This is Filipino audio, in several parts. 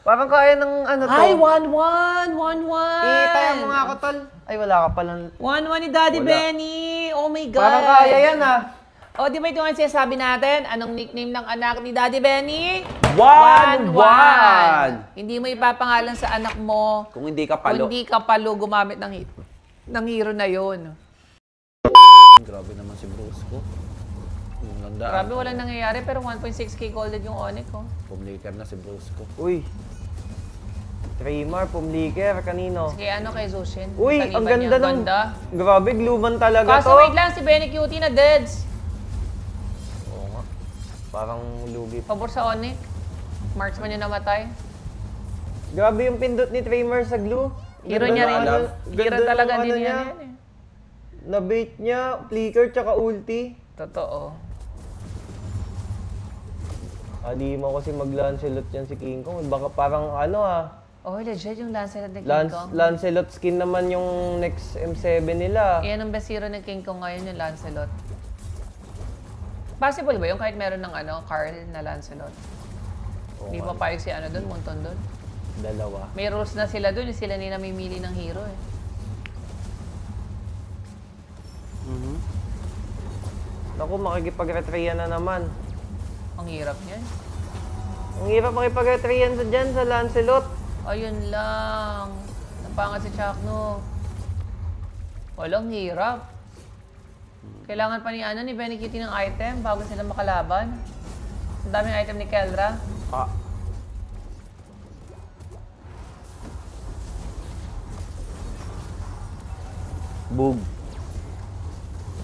Parang kaya ng ano to. Ay, 1-1! 1-1! Itaya mo nga ako, tol. Ay, wala ka palang... 1-1 ni Daddy Benny! Oh my God! Parang kaya yan, ah. O, di ba ito ang sinasabi natin? Anong nickname ng anak ni Daddy Benny? 1-1! Hindi mo ipapangalan sa anak mo. Kung hindi ka palo. Kung hindi ka palo gumamit ng hero na yon. Grabe naman si Brusco. Grabe, walang nangyayari pero 1.6k golded yung Onyx, oh. Pumliker na si Brusco. Uy! Traymar, pumliker. Kanino? Sige, ano kay Zushin? Uy, ang ganda ng... Grabe, gluman talaga Kaso to. wait lang, si Benny Cutie na deads. Oo nga. Parang lugi. Pabor sa Onyx. Marksman yung namatay. Grabe yung pindot ni Traymar sa glue. Hero niya rin. Hero talaga din yan. Na-bait niya, flicker, tsaka ulti. Totoo. Di mo kasi mag-Lancelot yan si King Kong. Baka parang ano Oh, legit yung Lancelot ni King Kong. Lancelot skin naman yung next M7 nila. Iyan ang best hero ng King Kong ngayon, yung Lancelot. Possible ba yung kahit meron ng Carl na Lancelot? Hindi pa payag si doon, Monton doon. Dalawa. May rules na sila doon, sila ni namimili ng hero eh. Naku, makikipag-retryan na naman. Ang hirap niyan. Ang hirap makipag-retryan dyan sa Lancelot. Ayun lang. Napangat si Chakno. Walang hirap. Kailangan pa ni Benny Cutie ng item bago sila makalaban. Ang daming item ni Keldra. Bug.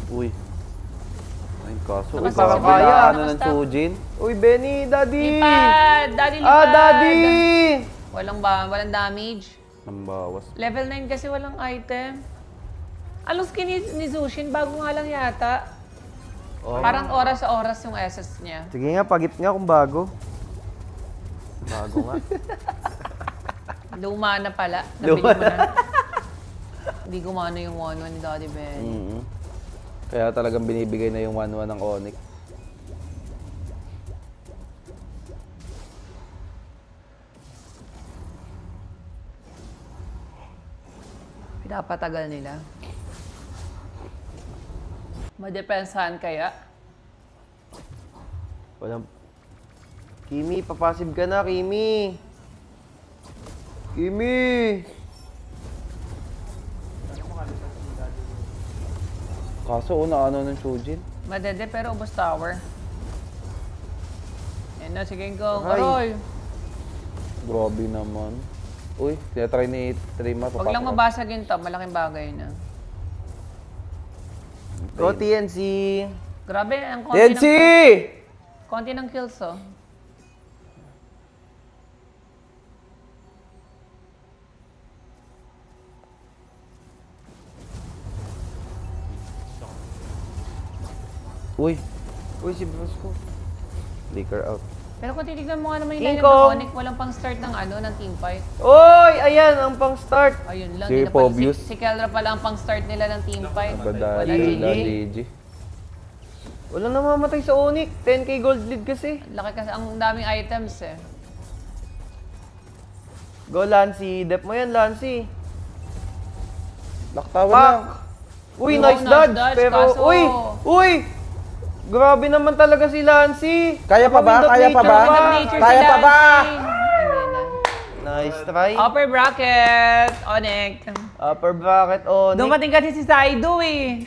Uy. Ay, kaso. Tapos Baka si kaya Benny, ng basta. Chujin. Uy, Benny, Daddy! Lipad! Daddy, lipad! Daddy! Walang damage. Nambawas. Level 9 kasi walang item. Anong skin ni Zushin? Bago nga lang yata. Parang oras sa oras yung SS niya. Sige nga, pagip nga kung bago. Bago nga. Luma na pala. Nabili mo na. Hindi gumana yung 1-1 ni Daddy Benny. Kaya talagang binibigay na yung 1-1 ng Onyx. Pinapatagal nila. Madepensahan kaya? Walang... Kimi, papasib ka na, Kimi! Kimi! Kaso una-ano ng Chujin. Madede pero ubos tower. Yan na, sige ko. Aray. Aroy! Grabe naman. Uy, tinatry ni Trima. Huwag lang mabasag yun to. Malaking bagay na. Go, TNC! Grabe, ang TNC! konti ng kills, oh. Uy, Uy, si Brusco. flicker out. Pero kung titignan mo nga naman yung King lineup ng Kong. Onyx, walang pang start ng ng team fight. Oy! Ayan, ang pang-start. Ayun lang. Si hindi na pala- Pobius. Si Keldra pala ang pang start nila ng team fight. Wala Badali, GG. GG. Walang namamatay sa Onyx. 10k gold lead kasi. Laki kasi ang daming items eh. Go, Lancy. Dep mo yan, Lancy. Laktawan Pak! lang. Uy, Oo, nice nice dodge. dodge, Pero, kaso- uy! Uy! Grabe naman talaga si Lancy. Kaya pa ba? Pamindot Kaya pa nature ba? Random nature Kaya si pa ba? Lancy. Hindi na. Nice try. Upper bracket, Onyx. Upper bracket, Onyx. Dumating kasi si Saido eh.